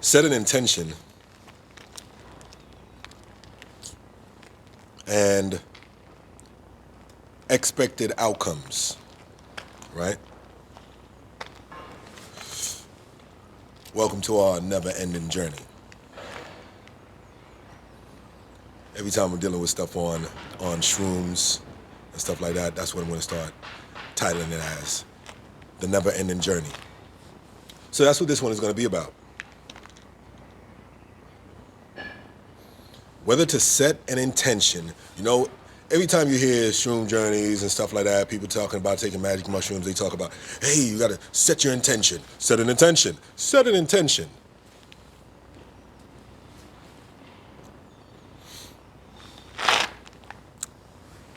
Set an intention and expected outcomes, right? Welcome to our never-ending journey. Every time I'm dealing with stuff on shrooms and stuff like that, that's what I'm going to start titling it as, the never-ending journey. So that's what this one is going to be about. Whether to set an intention, you know, every time you hear shroom journeys and stuff like that, people talking about taking magic mushrooms, they talk about, hey, you got to set your intention, set an intention, set an intention.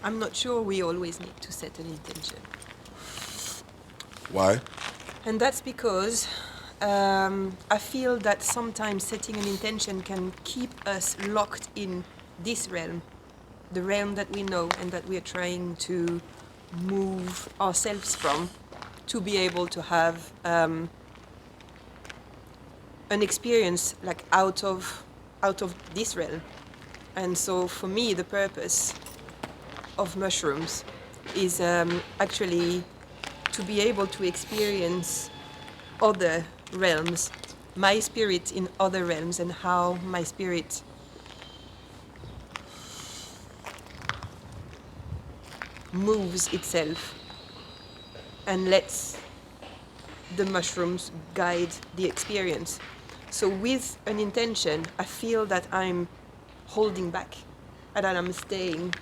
I'm not sure we always need to set an intention. Why? And that's because I feel that sometimes setting an intention can keep us locked in this realm, the realm that we know and that we are trying to move ourselves from, to be able to have an experience like out of this realm. And so for me, the purpose of mushrooms is actually to be able to experience other realms, my spirit in other realms, and how my spirit moves itself and lets the mushrooms guide the experience. So with an intention, I feel that I'm holding back and that I'm staying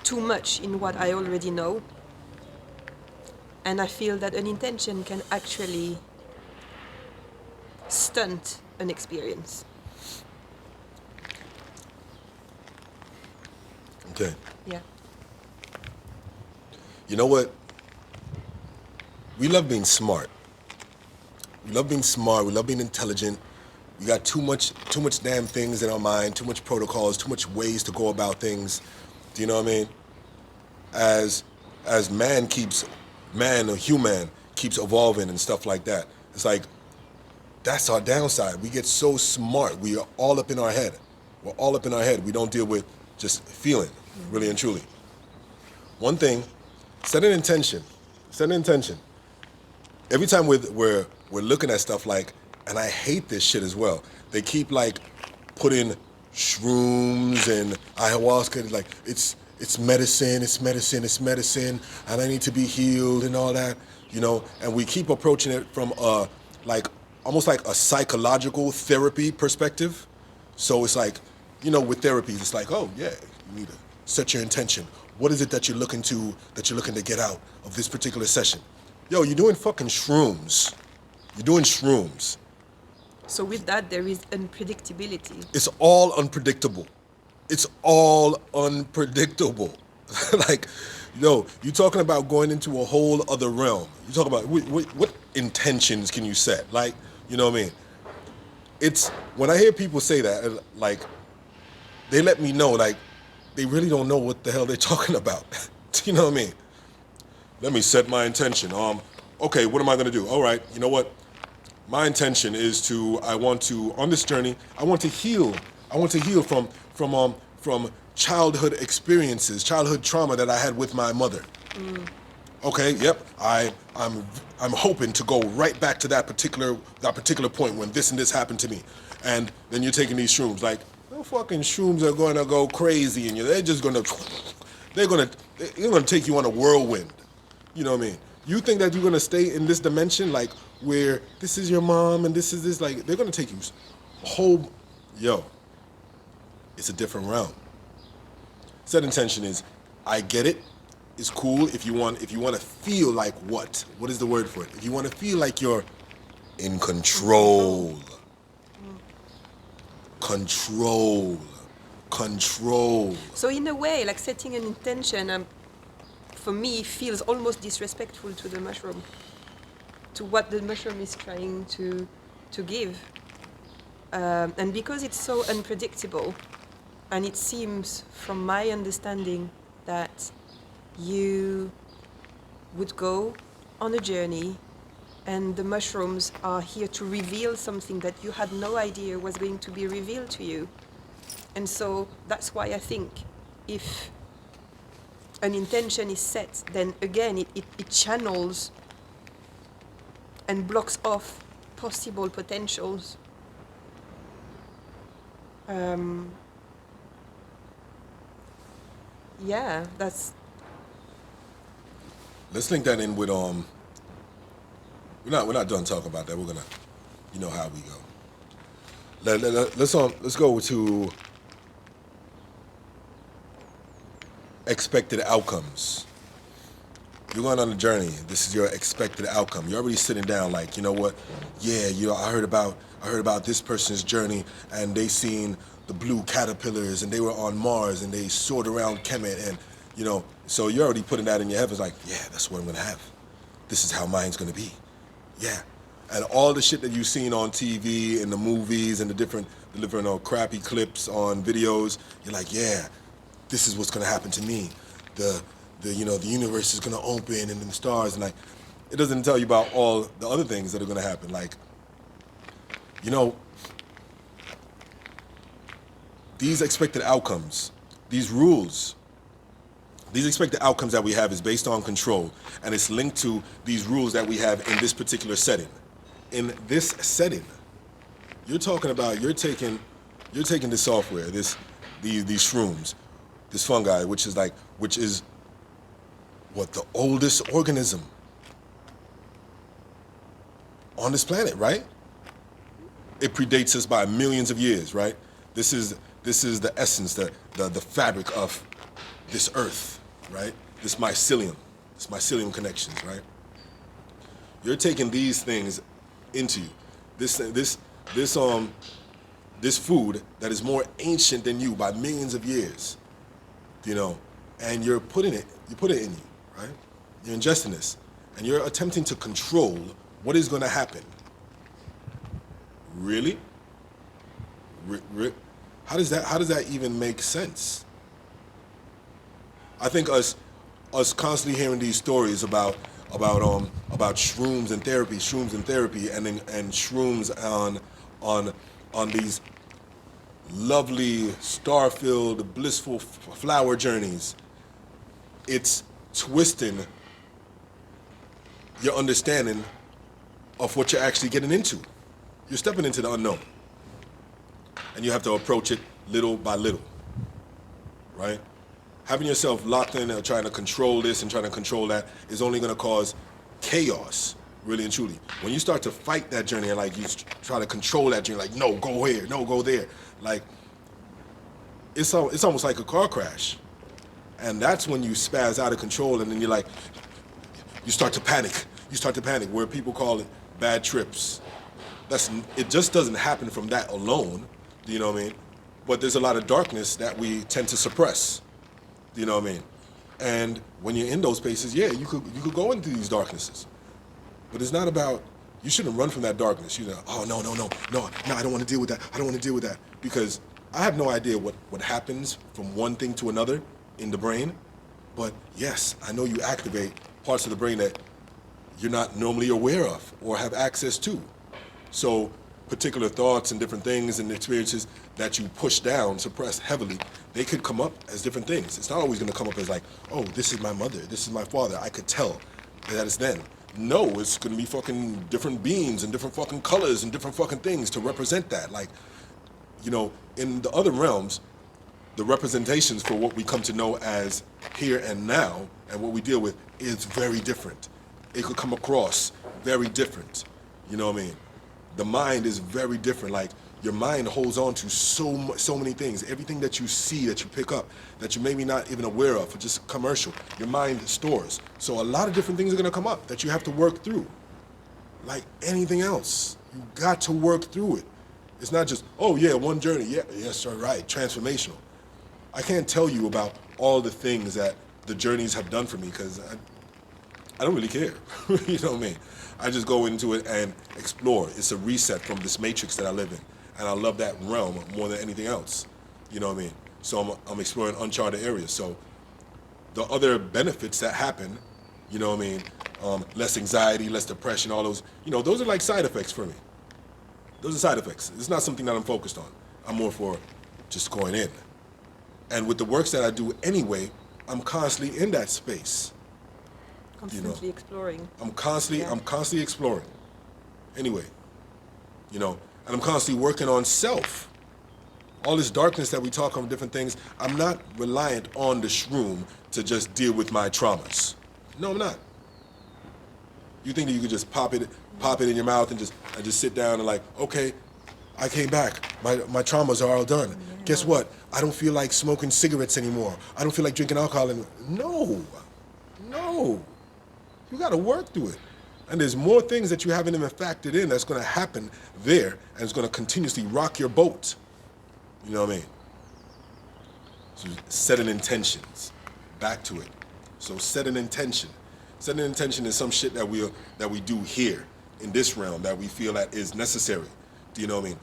too much in what I already know. And I feel that an intention can actually stunt an experience. Okay. Yeah. You know what? We love being smart. We love being smart. We love being intelligent. We got too much damn things in our mind, too much protocols, too much ways to go about things. Do you know what I mean? As man or human keeps evolving and stuff like that. It's like, that's our downside. We get so smart. We are all up in our head. We're all up in our head. We don't deal with just feeling, really and truly. One thing, set an intention. Set an intention. Every time we're looking at stuff like, and I hate this shit as well, they keep like putting shrooms and ayahuasca, like it's medicine, and I need to be healed and all that, you know, and we keep approaching it from almost like a psychological therapy perspective. So it's like, you know, with therapies, it's like, oh yeah, you need to set your intention. What is it that you're looking to get out of this particular session? Yo, you're doing fucking shrooms. You're doing shrooms. So with that, there is unpredictability. It's all unpredictable. It's all unpredictable. Like, yo, you're talking about going into a whole other realm. You talk about what intentions can you set? Like, you know what I mean? It's, when I hear people say that, like, they let me know, like, they really don't know what the hell they're talking about. You know what I mean? Let me set my intention. Okay, what am I gonna do? All right, you know what? My intention is on this journey, I want to heal. I want to heal from childhood experiences, childhood trauma that I had with my mother. Okay, yep. I'm hoping to go right back to that particular point when this and this happened to me. And then you're taking these shrooms, like, no fucking shrooms are gonna go crazy, and they're gonna take you on a whirlwind. You know what I mean? You think that you're gonna stay in this dimension, like, where this is your mom and this is this, like, they're gonna take you whole, yo, it's a different realm. Set intention is, I get it, it's cool if you want to feel like what is the word for it? If you want to feel like you're in control. Control. So in a way, like setting an intention, for me, feels almost disrespectful to the mushroom, to what the mushroom is trying to give. And because it's so unpredictable, and it seems, from my understanding, that you would go on a journey And the mushrooms are here to reveal something that you had no idea was going to be revealed to you. And so that's why I think if an intention is set, then again it channels and blocks off possible potentials. Yeah, that's... Let's link that in with we're not done talking about that. We're gonna, you know how we go. Let's go to expected outcomes. You're going on a journey. This is your expected outcome. You're already sitting down like, you know what? Yeah, I heard about this person's journey, and they seen the blue caterpillars, and they were on Mars, and they soared around Kemet, and so you're already putting that in your head. It's like, yeah, that's what I'm gonna have. This is how mine's gonna be. Yeah. And all the shit that you've seen on TV and the movies and the different crappy clips on videos, you're like, yeah, this is what's gonna happen to me. The universe is gonna open and then the stars, and like, it doesn't tell you about all the other things that are gonna happen. Like, these expected outcomes, these rules, these expected outcomes that we have is based on control, and it's linked to these rules that we have in this particular setting. In this setting, you're talking about you're taking the software, these shrooms, this fungi, which is what, the oldest organism on this planet, right? It predates us by millions of years, right? This is the essence, the fabric of this earth, right? This mycelium connections, right? You're taking these things into you. This food that is more ancient than you by millions of years, and you put it in you, right? You're ingesting this, and you're attempting to control what is going to happen. Really? How does that even make sense? I think us constantly hearing these stories about shrooms and therapy, and shrooms on these lovely star-filled blissful flower journeys. It's twisting your understanding of what you're actually getting into. You're stepping into the unknown, and you have to approach it little by little, right? Having yourself locked in and trying to control this and trying to control that is only going to cause chaos, really and truly. When you start to fight that journey and like you try to control that journey, like, no, go here, no, go there, like it's almost like a car crash, and that's when you spaz out of control, and then you're like, you start to panic, where people call it bad trips. It just doesn't happen from that alone, you know what I mean? But there's a lot of darkness that we tend to suppress. You know what I mean? And when you're in those spaces, yeah, you could go into these darknesses. But it's not about, you shouldn't run from that darkness. You know, oh, no, I don't want to deal with that. Because I have no idea what happens from one thing to another in the brain. But yes, I know you activate parts of the brain that you're not normally aware of or have access to. So particular thoughts and different things and experiences that you push down, suppress heavily, they could come up as different things. It's not always going to come up as like, oh, this is my mother, this is my father. I could tell that it's them. No, it's going to be fucking different beings and different fucking colors and different fucking things to represent that. Like, in the other realms, the representations for what we come to know as here and now and what we deal with is very different. It could come across very different. You know what I mean? The mind is very different. Like, your mind holds on to so many things. Everything that you see, that you pick up, that you maybe not even aware of, or just commercial, your mind stores. So a lot of different things are gonna come up that you have to work through. Like anything else, you got to work through it. It's not just, oh yeah, one journey, yeah, yes, right, transformational. I can't tell you about all the things that the journeys have done for me, because I don't really care. You know what I mean? I just go into it and explore. It's a reset from this matrix that I live in. And I love that realm more than anything else. You know what I mean? So I'm exploring uncharted areas. So the other benefits that happen, you know what I mean, less anxiety, less depression, all those, those are like side effects for me. Those are side effects. It's not something that I'm focused on. I'm more for just going in. And with the works that I do anyway, I'm constantly in that space. Constantly exploring. I'm constantly exploring. Anyway, and I'm constantly working on self. All this darkness that we talk on different things, I'm not reliant on the shroom to just deal with my traumas. No, I'm not. You think that you could just pop it in your mouth and just sit down and like, okay, I came back. My traumas are all done. Yeah. Guess what? I don't feel like smoking cigarettes anymore. I don't feel like drinking alcohol anymore. No. You got to work through it. And there's more things that you haven't even factored in that's going to happen there, and it's going to continuously rock your boat. You know what I mean? So setting intentions. Back to it. So set an intention. Setting an intention is some shit that we do here in this realm that we feel that is necessary. Do you know what I mean?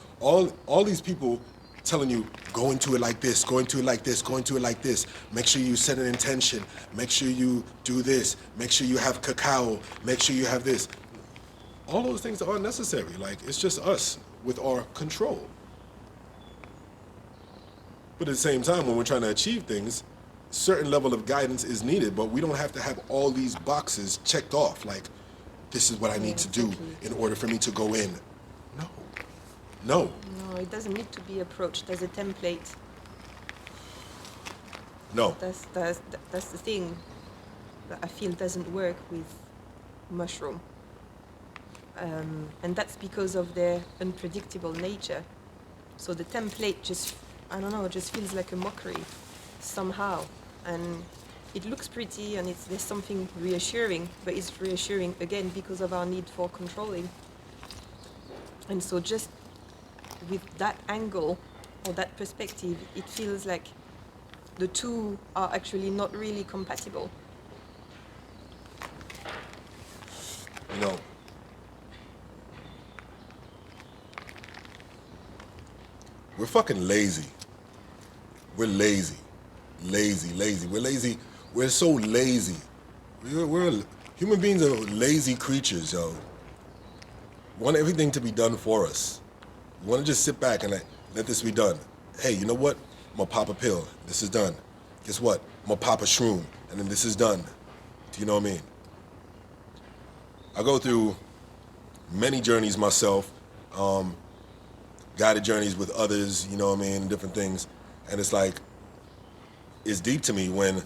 All these people telling you, go into it like this, go into it like this, go into it like this. Make sure you set an intention. Make sure you do this. Make sure you have cacao. Make sure you have this. All those things are necessary. Like, it's just us with our control. But at the same time, when we're trying to achieve things, certain level of guidance is needed, but we don't have to have all these boxes checked off. Like, this is what I need to do in order for me to go in. No, it doesn't need to be approached as a template. No. That's the thing that I feel doesn't work with mushroom. And that's because of their unpredictable nature. So the template just feels like a mockery somehow. And it looks pretty and there's something reassuring, but it's reassuring again because of our need for controlling. And so just with that angle or that perspective, it feels like the two are actually not really compatible. We're fucking lazy. We're lazy. We're lazy. We're so lazy. Human beings are lazy creatures, yo. We want everything to be done for us. We want to just sit back and let this be done. Hey, you know what? I'm going to pop a pill. This is done. Guess what? I'm going to pop a shroom. And then this is done. Do you know what I mean? I go through many journeys myself. Guided journeys with others, you know what I mean? Different things. And it's like, it's deep to me when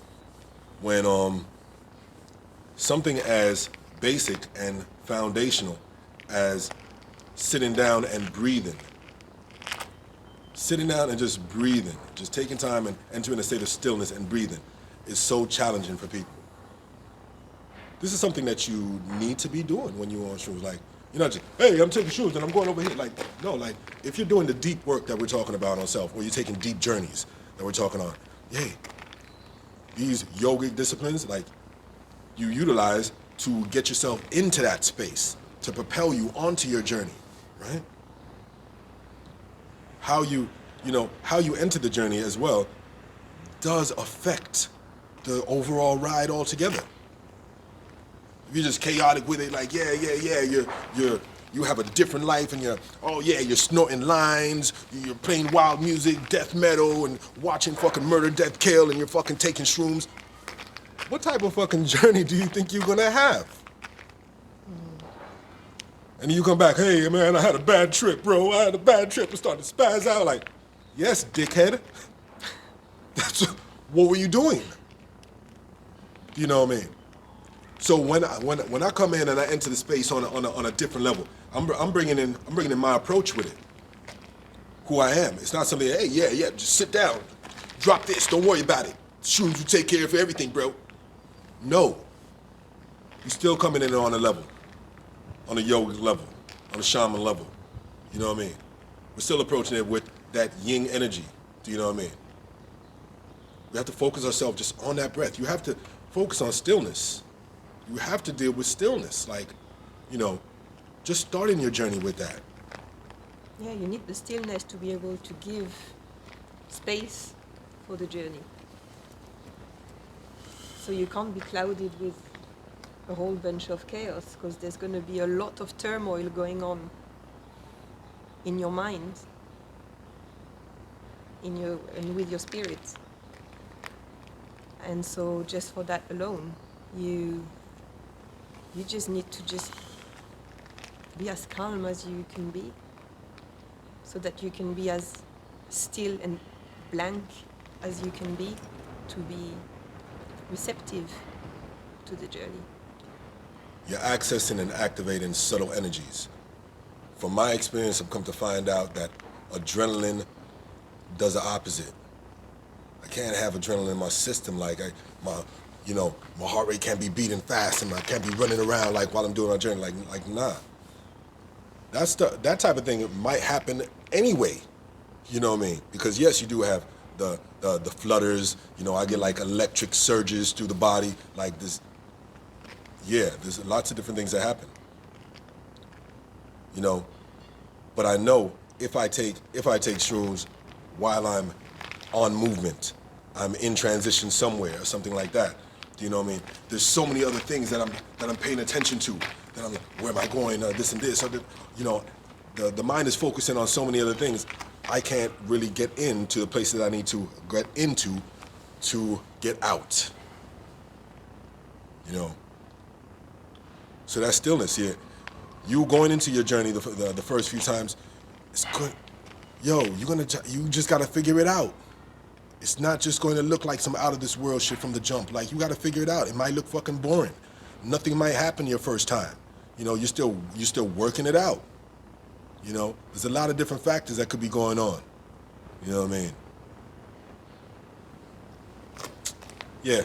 something as basic and foundational as sitting down and breathing. Sitting down and just breathing, just taking time and entering a state of stillness and breathing is so challenging for people. This is something that you need to be doing when you're on shrooms. Like, you're not just, hey, I'm taking shrooms and I'm going over here. Like, no, like, if you're doing the deep work that we're talking about on self, or you're taking deep journeys that we're talking on, hey, these yogic disciplines, like, you utilize to get yourself into that space, to propel you onto your journey, right? How you enter the journey as well does affect the overall ride altogether. If you're just chaotic with it, like, you have a different life and you're snorting lines, you're playing wild music, death metal, and watching fucking Murder, Death, Kill, and you're fucking taking shrooms. What type of fucking journey do you think you're gonna have? And you come back, hey man, I had a bad trip, bro. I had a bad trip and start to spaz out. Like, yes, dickhead. What were you doing? You know what I mean? So when I come in and I enter the space on a different level, I'm bringing in my approach with it. Who I am. It's not something. Hey, just sit down, drop this. Don't worry about it. Shrooms will take care of everything, bro. No. You're still coming in on a level, on a yoga level, on a shaman level. You know what I mean? We're still approaching it with that yin energy. Do you know what I mean? We have to focus ourselves just on that breath. You have to focus on stillness. You have to deal with stillness. Like, just starting your journey with that. Yeah, you need the stillness to be able to give space for the journey. So you can't be clouded with a whole bunch of chaos, because there's going to be a lot of turmoil going on in your mind, and with your spirit. And so just for that alone, you just need to just be as calm as you can be, so that you can be as still and blank as you can be, to be receptive to the journey. You're accessing and activating subtle energies. From my experience, I've come to find out that adrenaline does the opposite. I can't have adrenaline in my system, like my heart rate can't be beating fast and I can't be running around like while I'm doing my journey. Like nah. That type of thing might happen anyway. You know what I mean? Because yes, you do have the flutters. I get like electric surges through the body, like this. Yeah, there's lots of different things that happen. But I know if I take shrooms while I'm on movement, I'm in transition somewhere or something like that. Do you know what I mean? There's so many other things that I'm paying attention to. That I'm, where am I going? This and this. Or the mind is focusing on so many other things. I can't really get into the places I need to get into to get out. So that stillness, yeah. You going into your journey the first few times, it's good. Yo, you just gotta figure it out. It's not just going to look like some out of this world shit from the jump. Like, you gotta figure it out. It might look fucking boring. Nothing might happen your first time. You're still working it out. There's a lot of different factors that could be going on. You know what I mean? Yeah.